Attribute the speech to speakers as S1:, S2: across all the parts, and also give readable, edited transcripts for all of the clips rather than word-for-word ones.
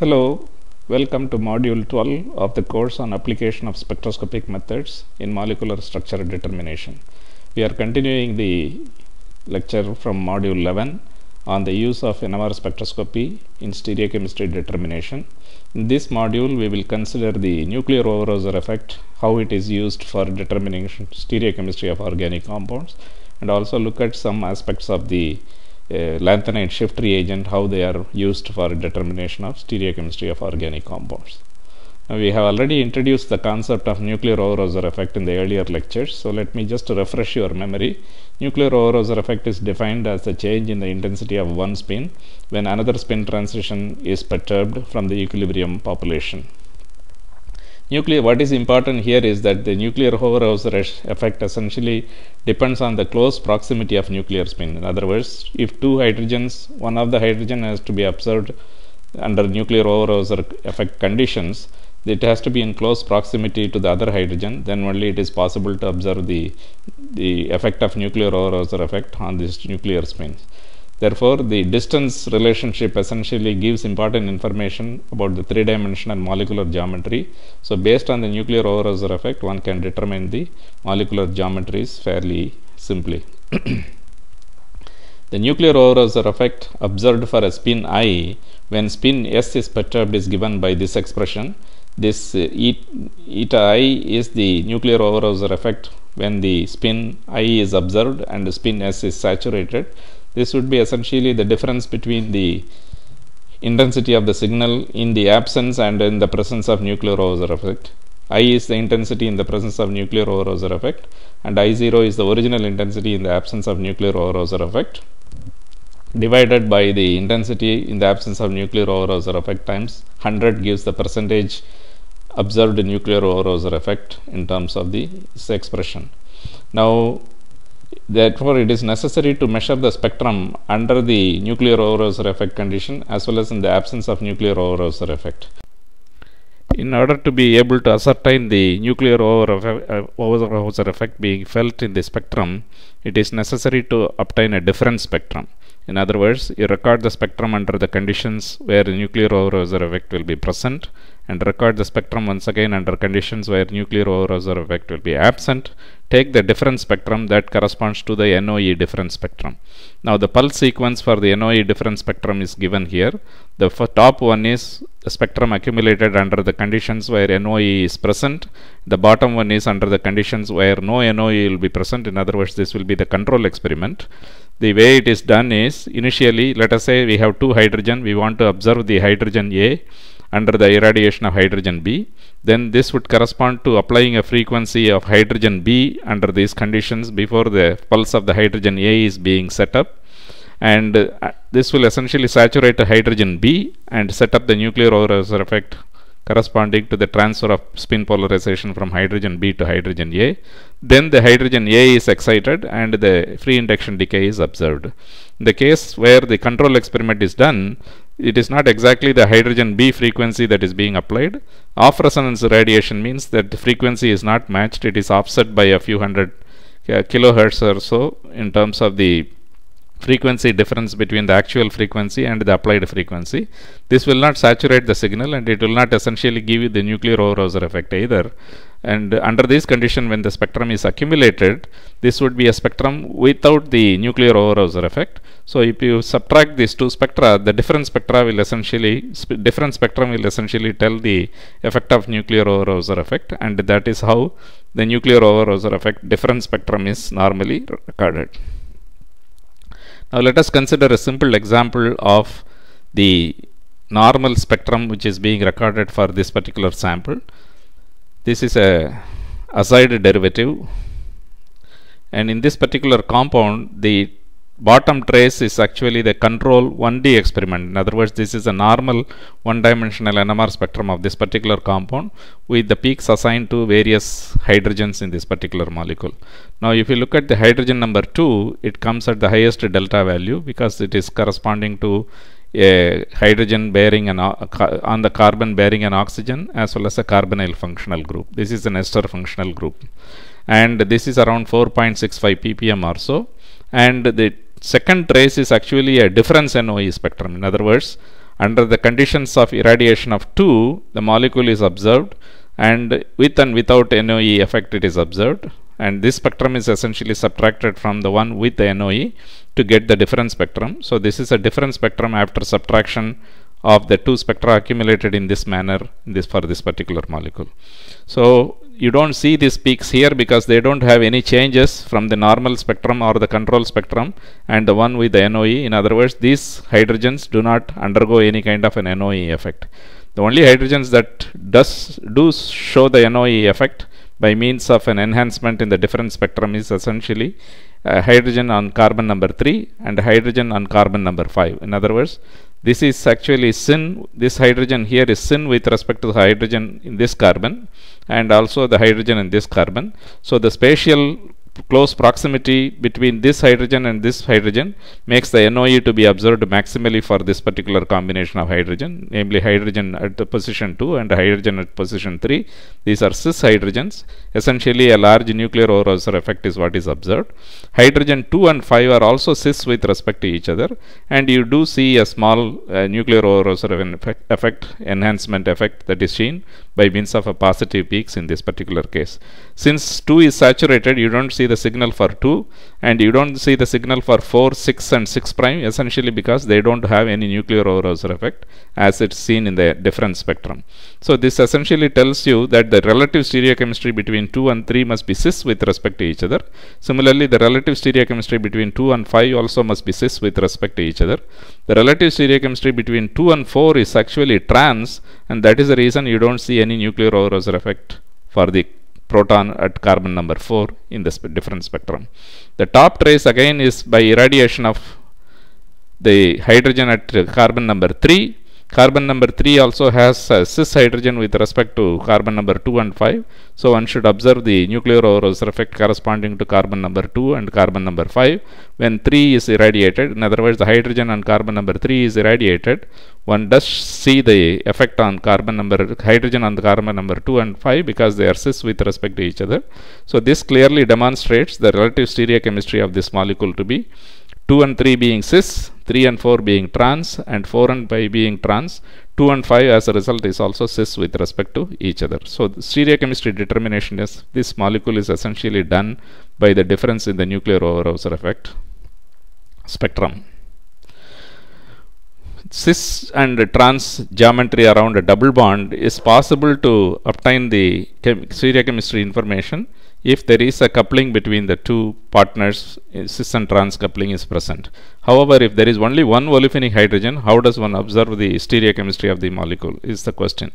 S1: Hello, welcome to Module 12 of the course on application of spectroscopic methods in molecular structure determination. We are continuing the lecture from Module 11 on the use of NMR spectroscopy in stereochemistry determination. In this module, we will consider the nuclear over-Hauser effect, how it is used for determining stereochemistry of organic compounds, and also look at some aspects of the lanthanide shift reagent, how they are used for determination of stereochemistry of organic compounds. Now, we have already introduced the concept of nuclear over-Hauser effect in the earlier lectures, so let me just refresh your memory. Nuclear over-Hauser effect is defined as the change in the intensity of one spin when another spin transition is perturbed from the equilibrium population. What is important here is that the nuclear over-Hauser effect essentially depends on the close proximity of nuclear spin. In other words, if two hydrogens, one of the hydrogen has to be observed under nuclear over-Hauser effect conditions, it has to be in close proximity to the other hydrogen, then only it is possible to observe the effect of nuclear over-Hauser effect on these nuclear spins. Therefore, the distance relationship essentially gives important information about the three-dimensional molecular geometry. So, based on the nuclear over-Hauser effect, one can determine the molecular geometries fairly simply. The nuclear over-Hauser effect observed for a spin I when spin S is perturbed is given by this expression. This eta I is the nuclear over-Hauser effect when the spin I is observed and the spin S is saturated. This would be essentially the difference between the intensity of the signal in the absence and in the presence of nuclear over-Hauser effect. I is the intensity in the presence of nuclear over-Hauser effect, and I0 is the original intensity in the absence of nuclear over-Hauser effect, divided by the intensity in the absence of nuclear over-Hauser effect times 100 gives the percentage observed nuclear over-Hauser effect in terms of this expression. Now, therefore, it is necessary to measure the spectrum under the nuclear over-Hauser effect condition as well as in the absence of nuclear over-Hauser effect. In order to be able to ascertain the nuclear over-Hauser effect being felt in the spectrum, it is necessary to obtain a different spectrum. In other words, you record the spectrum under the conditions where the nuclear over-Hauser effect will be present, and record the spectrum once again under conditions where nuclear over-Hauser effect will be absent. Take the difference spectrum that corresponds to the NOE difference spectrum. Now, the pulse sequence for the NOE difference spectrum is given here. The top one is a spectrum accumulated under the conditions where NOE is present. The bottom one is under the conditions where no NOE will be present. In other words, this will be the control experiment. The way it is done is, initially, let us say we have two hydrogen. We want to observe the hydrogen A under the irradiation of hydrogen B. Then this would correspond to applying a frequency of hydrogen B under these conditions before the pulse of the hydrogen A is being set up, and this will essentially saturate the hydrogen B and set up the nuclear over-Hauser effect corresponding to the transfer of spin polarization from hydrogen B to hydrogen A. Then the hydrogen A is excited and the free induction decay is observed. In the case where the control experiment is done, it is not exactly the hydrogen B frequency that is being applied. Off resonance radiation means that the frequency is not matched. It is offset by a few hundred kilohertz or so in terms of the frequency difference between the actual frequency and the applied frequency. This will not saturate the signal, and it will not essentially give you the nuclear over-Hauser effect either. And under this condition, when the spectrum is accumulated, this would be a spectrum without the nuclear over-Hauser effect. So, if you subtract these two spectra, the different spectrum will essentially tell the effect of nuclear over-Hauser effect, and that is how the nuclear over-Hauser effect different spectrum is normally recorded. Now, let us consider a simple example of the normal spectrum which is being recorded for this particular sample. This is a azide derivative, and in this particular compound, the bottom trace is actually the control 1D experiment. In other words, this is a normal one-dimensional NMR spectrum of this particular compound with the peaks assigned to various hydrogens in this particular molecule. Now, if you look at the hydrogen number 2, it comes at the highest delta value because it is corresponding to a hydrogen bearing on the carbon bearing an oxygen as well as a carbonyl functional group. This is an ester functional group, and this is around 4.65 ppm or so, and the second trace is actually a difference NOE spectrum. In other words, Under the conditions of irradiation of 2, the molecule is observed, and with and without NOE effect it is observed, and this spectrum is essentially subtracted from the one with the NOE to get the difference spectrum. So this is a difference spectrum after subtraction of the two spectra accumulated in this manner for this particular molecule. So you don't see these peaks here because they don't have any changes from the normal spectrum or the control spectrum and the one with the NOE. In other words, these hydrogens do not undergo any kind of an NOE effect. The only hydrogens that do show the NOE effect by means of an enhancement in the difference spectrum is essentially hydrogen on carbon number 3 and hydrogen on carbon number 5. In other words, this is actually syn, this hydrogen here is syn with respect to the hydrogen in this carbon and also the hydrogen in this carbon. So the spatial close proximity between this hydrogen and this hydrogen makes the NOE to be observed maximally for this particular combination of hydrogen, namely hydrogen at the position 2 and hydrogen at position 3. These are cis hydrogens. Essentially a large nuclear over-Hausser effect is what is observed. Hydrogen 2 and 5 are also cis with respect to each other, and you do see a small nuclear over-Hausser effect, enhancement effect that is seen by means of a positive peaks in this particular case. Since 2 is saturated, you don't see the signal for 2 and you don't see the signal for 4, 6 and 6 prime, essentially because they don't have any nuclear over-Hausser effect as it's seen in the difference spectrum. So this essentially tells you that the relative stereochemistry between 2 and 3 must be cis with respect to each other. Similarly, the relative stereochemistry between 2 and 5 also must be cis with respect to each other. The relative stereochemistry between 2 and 4 is actually trans, and that is the reason you don't see any nuclear over-Hausser effect for the proton at carbon number 4 in the difference spectrum. The top trace again is by irradiation of the hydrogen at carbon number 3. Carbon number 3 also has a cis hydrogen with respect to carbon number 2 and 5. So one should observe the nuclear over-Hausser effect corresponding to carbon number 2 and carbon number 5 when 3 is irradiated. In other words, the hydrogen on carbon number 3 is irradiated. One does see the effect on hydrogen on the carbon number 2 and 5 because they are cis with respect to each other. So this clearly demonstrates the relative stereochemistry of this molecule to be 2 and 3 being cis, 3 and 4 being trans, and 4 and 5 being trans. 2 and 5 as a result is also cis with respect to each other. So the stereochemistry determination is this molecule is essentially done by the difference in the nuclear over-Hausser effect spectrum. Cis and trans geometry around a double bond is possible to obtain the stereochemistry information if there is a coupling between the two partners, cis and trans coupling is present. However, if there is only one olefinic hydrogen, how does one observe the stereochemistry of the molecule is the question.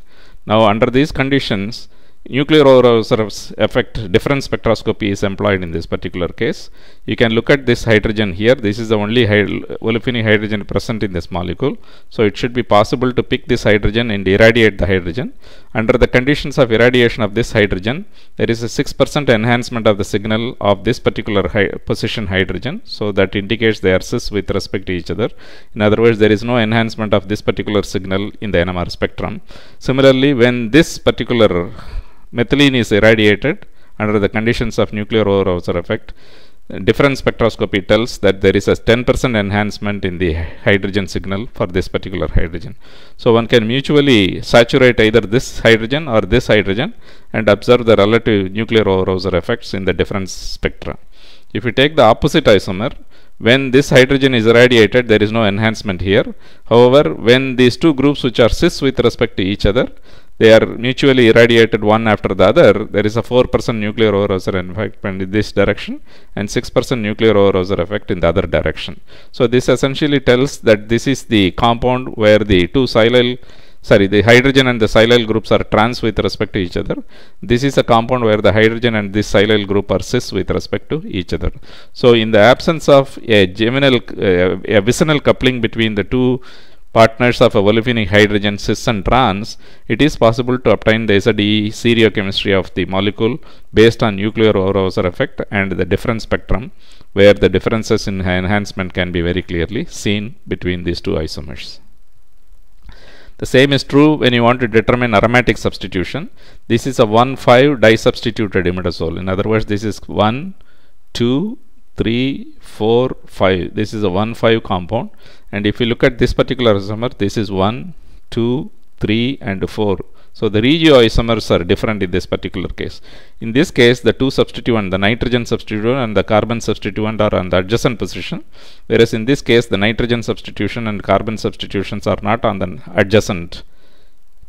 S1: Now under these conditions, nuclear over-Hausser effect difference spectroscopy is employed in this particular case. You can look at this hydrogen here. This is the only olefinic hydrogen present in this molecule. So it should be possible to pick this hydrogen and irradiate the hydrogen. Under the conditions of irradiation of this hydrogen, there is a 6% enhancement of the signal of this particular position hydrogen. So that indicates they are cis with respect to each other. In other words, there is no enhancement of this particular signal in the NMR spectrum. Similarly, when this particular methylene is irradiated under the conditions of nuclear over-Hausser effect, difference spectroscopy tells that there is a 10% enhancement in the hydrogen signal for this particular hydrogen. So one can mutually saturate either this hydrogen or this hydrogen and observe the relative nuclear over-Hausser effects in the difference spectra. If you take the opposite isomer, when this hydrogen is irradiated, there is no enhancement here. However, when these two groups which are cis with respect to each other, they are mutually irradiated one after the other, there is a 4% nuclear over-Hausser effect in this direction and 6% nuclear over-Hausser effect in the other direction. So this essentially tells that this is the compound where the the hydrogen and the silyl groups are trans with respect to each other. This is a compound where the hydrogen and this silyl group are cis with respect to each other. So in the absence of a vicinal coupling between the two partners of a olefinic hydrogen cis and trans, it is possible to obtain the ZE stereochemistry of the molecule based on nuclear over-Hausser effect and the difference spectrum, where the differences in enhancement can be very clearly seen between these two isomers. The same is true when you want to determine aromatic substitution. This is a 1,5 disubstituted imidazole. In other words, this is 1, 2, 3, 4, 5. This is a 1,5 compound, And if you look at this particular isomer, this is 1, 2, 3 and 4. So the regioisomers are different in this particular case. In this case, the two substituent, the nitrogen substituent and the carbon substituent, are on the adjacent position, whereas in this case the nitrogen substitution and carbon substitutions are not on the adjacent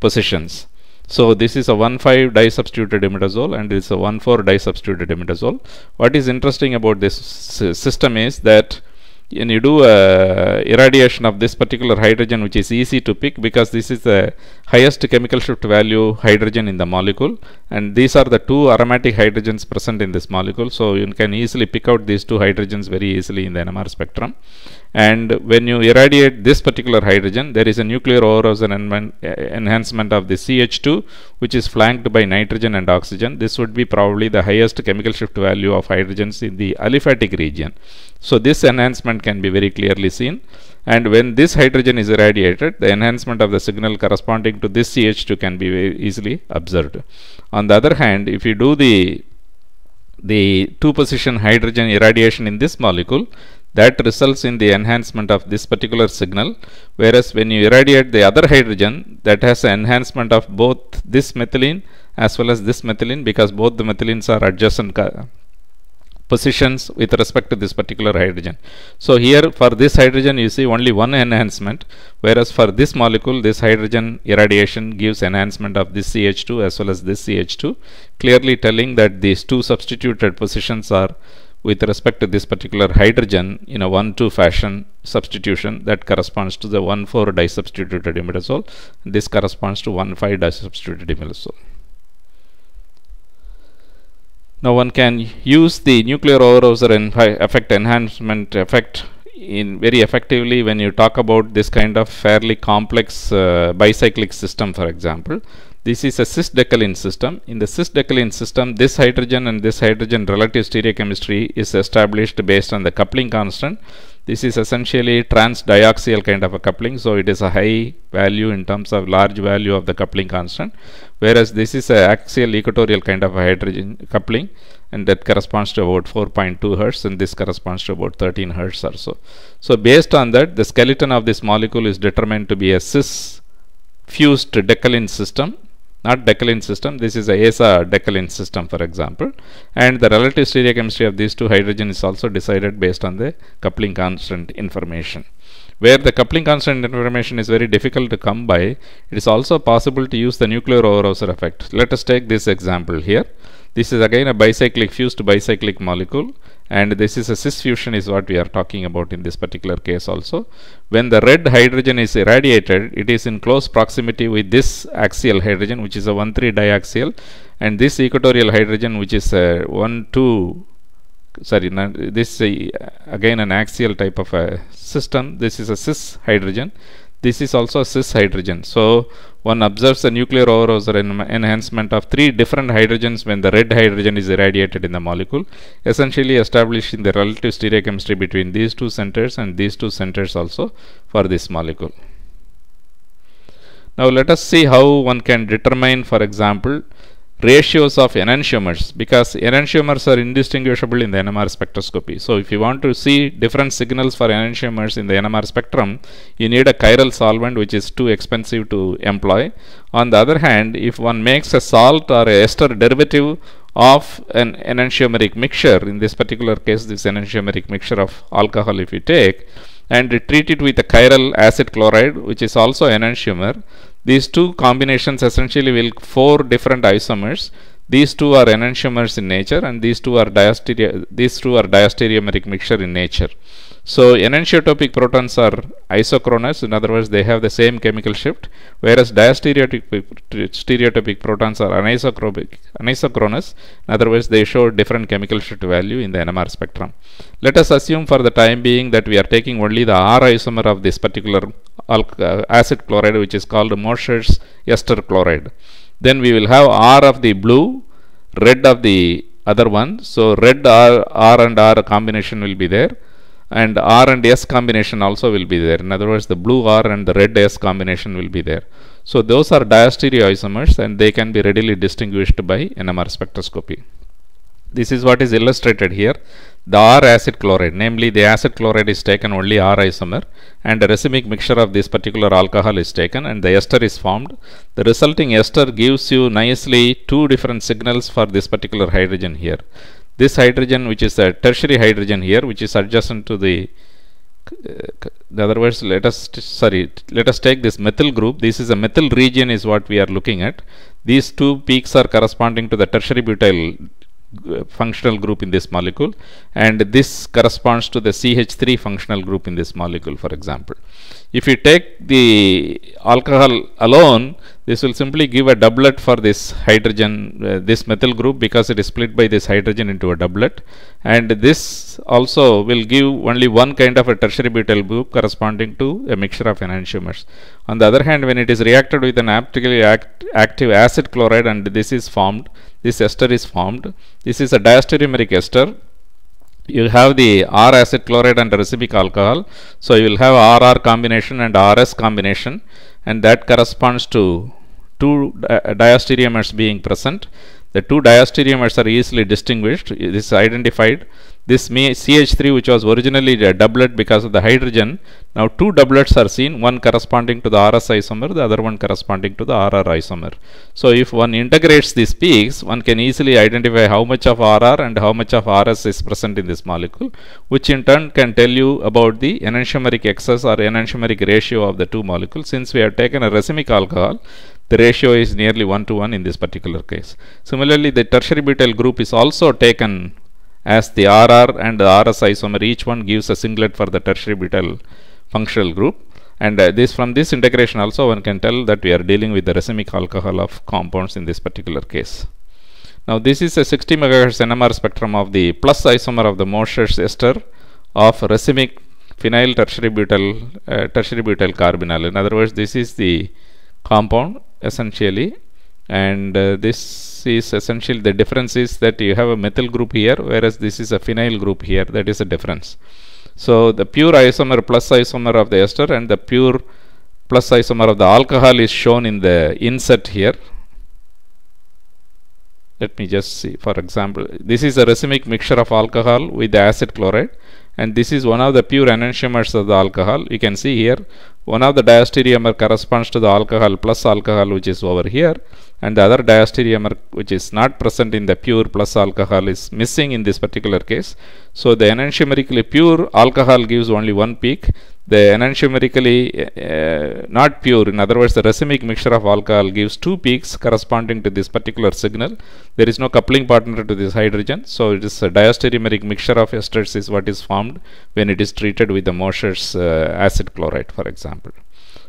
S1: positions. So this is a 1,5 disubstituted imidazole and this is a 1,4 disubstituted imidazole. What is interesting about this system is that when you do irradiation of this particular hydrogen, which is easy to pick because this is the highest chemical shift value hydrogen in the molecule, and these are the two aromatic hydrogens present in this molecule, so you can easily pick out these two hydrogens very easily in the NMR spectrum. And when you irradiate this particular hydrogen, there is a nuclear overrosion enhancement of the CH2, which is flanked by nitrogen and oxygen. This would be probably the highest chemical shift value of hydrogens in the aliphatic region. So this enhancement can be very clearly seen, and when this hydrogen is irradiated, the enhancement of the signal corresponding to this CH2 can be very easily observed. On the other hand, if you do the two position hydrogen irradiation in this molecule, that results in the enhancement of this particular signal, whereas when you irradiate the other hydrogen, that has an enhancement of both this methylene as well as this methylene, because both the methylenes are adjacent positions with respect to this particular hydrogen. So here for this hydrogen you see only one enhancement, whereas for this molecule this hydrogen irradiation gives enhancement of this CH2 as well as this CH2, clearly telling that these two substituted positions are with respect to this particular hydrogen in a 1,2 fashion substitution that corresponds to the 1,4 disubstituted imidazole. This corresponds to 1,5 disubstituted imidazole. Now one can use the nuclear overrosion effect enhancement effect in very effectively when you talk about this kind of fairly complex bicyclic system. For example, this is a cis-decalene system. In the cis-decalene system, this hydrogen and this hydrogen relative stereochemistry is established based on the coupling constant. This is essentially trans-diaxial kind of a coupling, so it is a high value in terms of large value of the coupling constant, whereas this is a axial equatorial kind of a hydrogen coupling, and that corresponds to about 4.2 Hertz, and this corresponds to about 13 Hertz or so. So based on that, the skeleton of this molecule is determined to be a cis-fused decalene system, not decalene system. This is a ASA decalene system, for example, and the relative stereochemistry of these two hydrogen is also decided based on the coupling constant information. Where the coupling constant information is very difficult to come by, it is also possible to use the nuclear overroser effect. Let us take this example here. This is again a bicyclic fused bicyclic molecule, and this is a cis fusion is what we are talking about in this particular case also. When the red hydrogen is irradiated, it is in close proximity with this axial hydrogen, which is a 1,3 diaxial, and this equatorial hydrogen, which is a 1,2, sorry, this again an axial type of a system. This is a cis hydrogen. This is also a cis hydrogen. So one observes a nuclear overroser enhancement of 3 different hydrogens when the red hydrogen is irradiated in the molecule, essentially establishing the relative stereochemistry between these two centers and these two centers also for this molecule. Now let us see how one can determine, for example, ratios of enantiomers, because enantiomers are indistinguishable in the NMR spectroscopy. So if you want to see different signals for enantiomers in the NMR spectrum, you need a chiral solvent, which is too expensive to employ. On the other hand, if one makes a salt or a ester derivative of an enantiomeric mixture, in this particular case this enantiomeric mixture of alcohol if you take, and treat it with a chiral acid chloride, which is also enantiomer, these two combinations essentially will 4 different isomers. These two are enantiomers in nature, and these two are diastereomeric mixture in nature. So enantiotopic protons are isochronous, in other words they have the same chemical shift, whereas stereotopic protons are anisochronous, in other words they show different chemical shift value in the NMR spectrum. Let us assume for the time being that we are taking only the R isomer of this particular acid chloride, which is called Mosher's ester chloride. Then we will have R of the blue, red of the other one. So red R and R combination will be there, and R and S combination also will be there. In other words, the blue R and the red S combination will be there. So those are diastereoisomers, and they can be readily distinguished by NMR spectroscopy. This is what is illustrated here. The R acid chloride, namely the acid chloride is taken only R isomer, and a racemic mixture of this particular alcohol is taken and the ester is formed. The resulting ester gives you nicely two different signals for this particular hydrogen here. This hydrogen, which is a tertiary hydrogen here, which is adjacent to the in other words, let us take this methyl group. This is a methyl region is what we are looking at. These two peaks are corresponding to the tertiary butyl functional group in this molecule, and this corresponds to the CH3 functional group in this molecule, for example. If you take the alcohol alone, this will simply give a doublet for this hydrogen, this methyl group, because it is split by this hydrogen into a doublet, and this also will give only one kind of a tertiary butyl group corresponding to a mixture of enantiomers. On the other hand, when it is reacted with an active acid chloride and this is formed, this ester is formed, this is a diastereomeric ester. You have the R acid chloride and racemic alcohol, so you will have RR combination and RS combination, and that corresponds to two diastereomers being present. The two diastereomers are easily distinguished. This is identified. This CH3, which was originally a doublet because of the hydrogen, now two doublets are seen, one corresponding to the RS isomer, the other one corresponding to the RR isomer. So if one integrates these peaks, one can easily identify how much of RR and how much of RS is present in this molecule, which in turn can tell you about the enantiomeric excess or enantiomeric ratio of the two molecules. Since we have taken a racemic alcohol, the ratio is nearly 1:1 in this particular case. Similarly, the tertiary butyl group is also taken as the RR and the RS isomer. Each one gives a singlet for the tertiary butyl functional group, and from this integration also one can tell that we are dealing with the racemic alcohol of compounds in this particular case. Now this is a 60 MHz NMR spectrum of the plus isomer of the Mosher's ester of racemic phenyl tertiary butyl carbonyl. In other words, this is the compound essentially, and this is essentially the difference is that you have a methyl group here, whereas this is a phenyl group here. That is a difference. So the pure isomer plus isomer of the ester and the pure plus isomer of the alcohol is shown in the inset here. Let me just see. For example, this is a racemic mixture of alcohol with the acid chloride, and this is one of the pure enantiomers of the alcohol. You can see here one of the diastereomer corresponds to the alcohol plus alcohol, which is over here, and the other diastereomer, which is not present in the pure plus alcohol, is missing in this particular case. So the enantiomerically pure alcohol gives only one peak. The enantiomerically not pure, in other words the racemic mixture of alcohol, gives two peaks corresponding to this particular signal. There is no coupling partner to this hydrogen, so it is a diastereomeric mixture of esters is what is formed when it is treated with the Mosher's acid chloride, for example.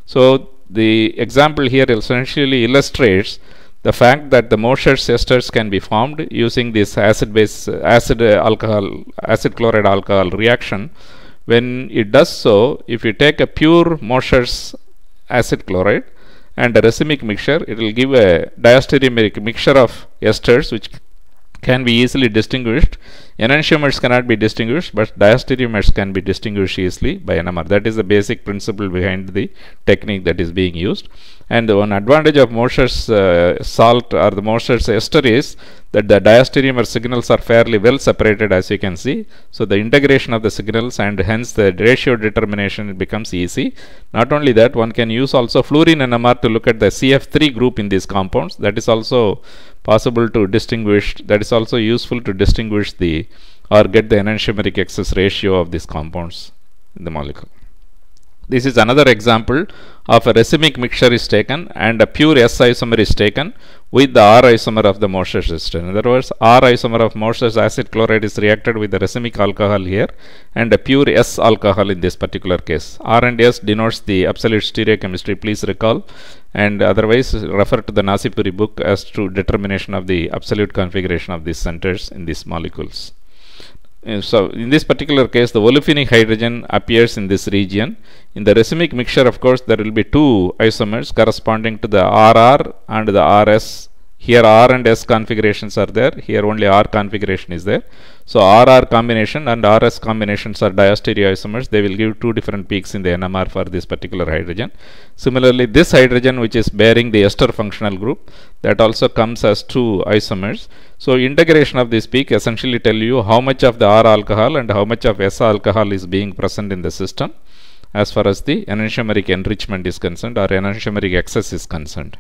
S1: So the example here essentially illustrates the fact that the Mosher's esters can be formed using this acid chloride alcohol reaction. When it does so, if you take a pure Mosher's acid chloride and a racemic mixture, it will give a diastereomeric mixture of esters which can be easily distinguished. Enantiomers cannot be distinguished, but diastereomers can be distinguished easily by NMR. That is the basic principle behind the technique that is being used. And one advantage of Mosher's salt or the Mosher's ester is that the diastereomer signals are fairly well separated, as you can see. So the integration of the signals and hence the ratio determination becomes easy. Not only that, one can use also fluorine NMR to look at the CF3 group in these compounds. That is also possible to distinguish, that is also useful to distinguish the or get the enantiomeric excess ratio of these compounds in the molecule. This is another example of a racemic mixture is taken and a pure S isomer is taken with the R isomer of the Mosher's ester. In other words, R isomer of Mosher's acid chloride is reacted with the racemic alcohol here and a pure S alcohol in this particular case. R and S denotes the absolute stereochemistry, please recall, and otherwise refer to the Nasipuri book as to determination of the absolute configuration of these centers in these molecules. So in this particular case, the olefinic hydrogen appears in this region. In the racemic mixture, of course, there will be two isomers corresponding to the RR and the RS Here R and S configurations are there, here only R configuration is there. So RR combination and RS combinations are diastereoisomers. They will give two different peaks in the NMR for this particular hydrogen. Similarly, this hydrogen which is bearing the ester functional group, that also comes as two isomers. So integration of this peak essentially tell you how much of the R alcohol and how much of S alcohol is being present in the system as far as the enantiomeric enrichment is concerned or enantiomeric excess is concerned.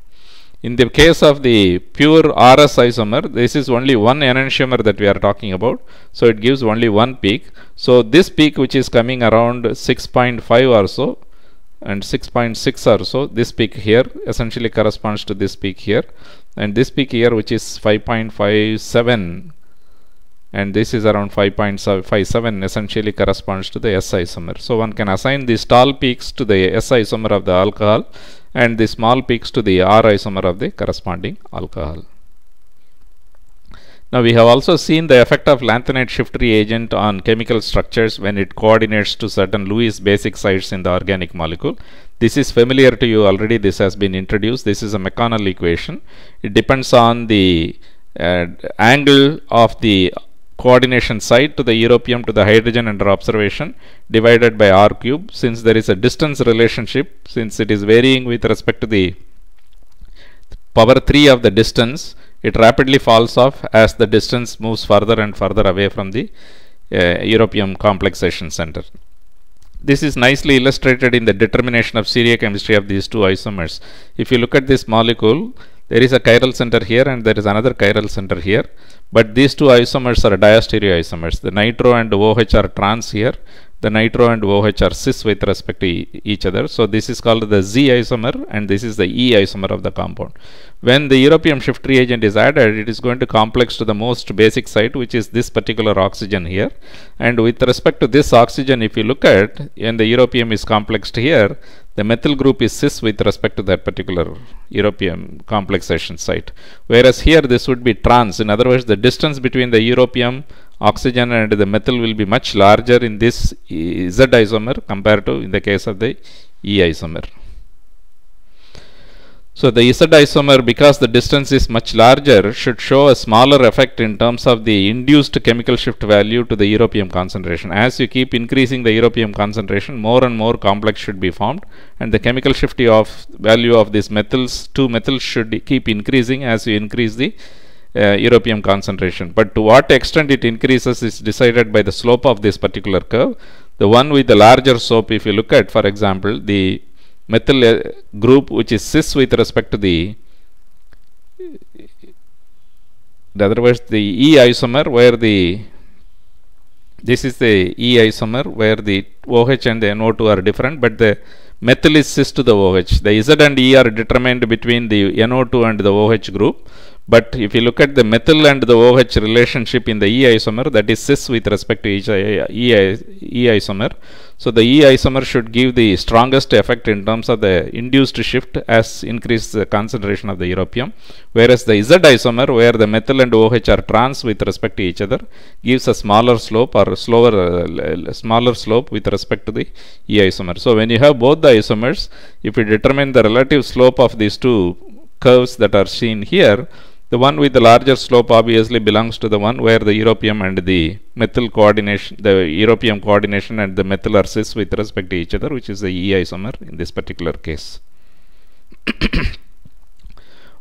S1: In the case of the pure RS isomer, this is only one enantiomer that we are talking about, so it gives only one peak. So this peak which is coming around 6.5 or so and 6.6 or so, this peak here essentially corresponds to this peak here, and this peak here which is 5.57 and this is around 5.57 essentially corresponds to the S isomer. So one can assign the tall peaks to the S isomer of the alcohol and the small peaks to the R isomer of the corresponding alcohol. Now we have also seen the effect of lanthanide shift reagent on chemical structures when it coordinates to certain Lewis basic sites in the organic molecule. This is familiar to you already, this has been introduced. This is a McConnell equation. It depends on the angle of the coordination site to the europium to the hydrogen under observation divided by R cube. Since there is a distance relationship, since it is varying with respect to the power 3 of the distance, it rapidly falls off as the distance moves further and further away from the europium complexation center. This is nicely illustrated in the determination of stereochemistry of these two isomers. If you look at this molecule, there is a chiral center here and there is another chiral center here, but these two isomers are diastereoisomers. The nitro and OH are trans here, the nitro and OH are cis with respect to each other. So this is called the Z isomer and this is the E isomer of the compound. When the europium shift reagent is added, it is going to complex to the most basic site, which is this particular oxygen here, and with respect to this oxygen, if you look at when the europium is complexed here, the methyl group is cis with respect to that particular europium complexation site, whereas here this would be trans. In other words, the distance between the europium, oxygen and the methyl will be much larger in this Z isomer compared to in the case of the E isomer. So the Z isomer, because the distance is much larger, should show a smaller effect in terms of the induced chemical shift value to the europium concentration. As you keep increasing the europium concentration, more and more complex should be formed, and the chemical shift value of these methyls, two methyls, should keep increasing as you increase the europium concentration. But to what extent it increases is decided by the slope of this particular curve. The one with the larger slope, if you look at, for example, the methyl group which is cis with respect to the other words the E isomer, where this is the E isomer where the OH and the NO2 are different, but the methyl is cis to the OH. The Z and E are determined between the NO2 and the OH group, but if you look at the methyl and the OH relationship in the E isomer, that is cis with respect to each E isomer. So the E isomer should give the strongest effect in terms of the induced shift as increase the concentration of the europium, whereas the Z isomer, where the methyl and OH are trans with respect to each other, gives a smaller slope or smaller slope with respect to the E isomer. So when you have both the isomers, if you determine the relative slope of these two curves that are seen here, the one with the larger slope obviously belongs to the one where the europium and the methyl coordination, the europium coordination and the methyl are cis with respect to each other, which is the E isomer in this particular case.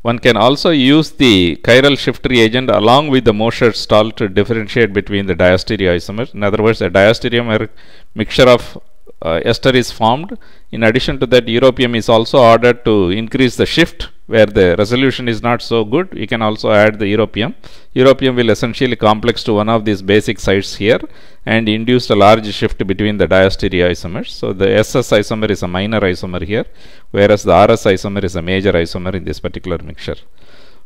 S1: One can also use the chiral shift reagent along with the Moser-Stahl to differentiate between the diastereoisomers. In other words, a diastereomer mixture of ester is formed. In addition to that, europium is also ordered to increase the shift. Where the resolution is not so good, you can also add the europium. Europium will essentially complex to one of these basic sites here and induce a large shift between the diastereoisomers. So the SS isomer is a minor isomer here, whereas the RS isomer is a major isomer in this particular mixture.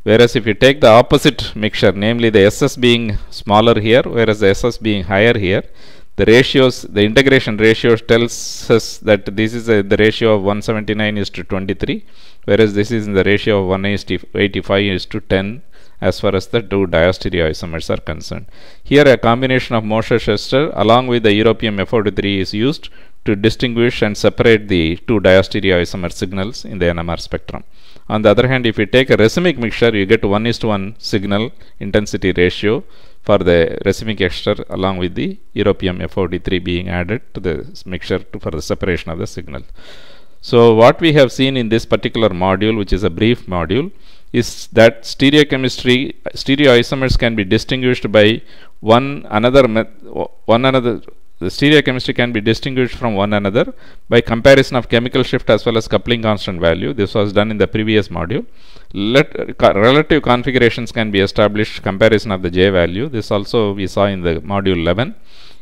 S1: Whereas if you take the opposite mixture, namely the SS being smaller here, whereas the SS being higher here, the ratios, the integration ratio tells us that this is the ratio of 179:23, whereas this is in the ratio of 1:85:10 as far as the two diastereoisomers are concerned. Here a combination of Moser-Schuster along with the europium FO3 is used to distinguish and separate the two diastereoisomer signals in the NMR spectrum. On the other hand, if you take a racemic mixture, you get 1:1 signal intensity ratio for the racemic ester along with the europium FOD3 being added to the mixture for the separation of the signal. So what we have seen in this particular module, which is a brief module, is that stereoisomers can be distinguished by the stereochemistry can be distinguished from one another by comparison of chemical shift as well as coupling constant value. This was done in the previous module. Relative configurations can be established, comparison of the J value. This also we saw in the module 11.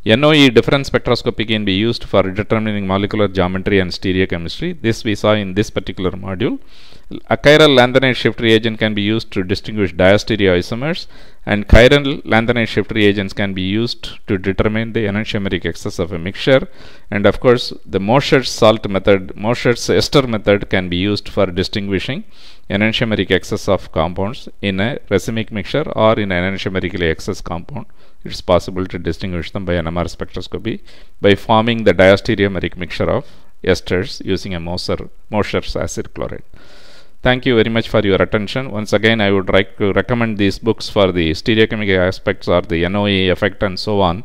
S1: NOE difference spectroscopy can be used for determining molecular geometry and stereochemistry. This we saw in this particular module. A chiral lanthanide shift reagent can be used to distinguish diastereoisomers, and chiral lanthanide shift reagents can be used to determine the enantiomeric excess of a mixture. And of course, the Mosher's salt method, Mosher's ester method can be used for distinguishing enantiomeric excess of compounds in a racemic mixture or in an enantiomerically excess compound. It is possible to distinguish them by NMR spectroscopy by forming the diastereomeric mixture of esters using a Mosher's acid chloride. Thank you very much for your attention. Once again, I would like to recommend these books for the stereochemical aspects or the NOE effect and so on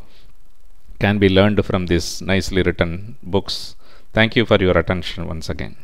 S1: can be learned from these nicely written books. Thank you for your attention once again.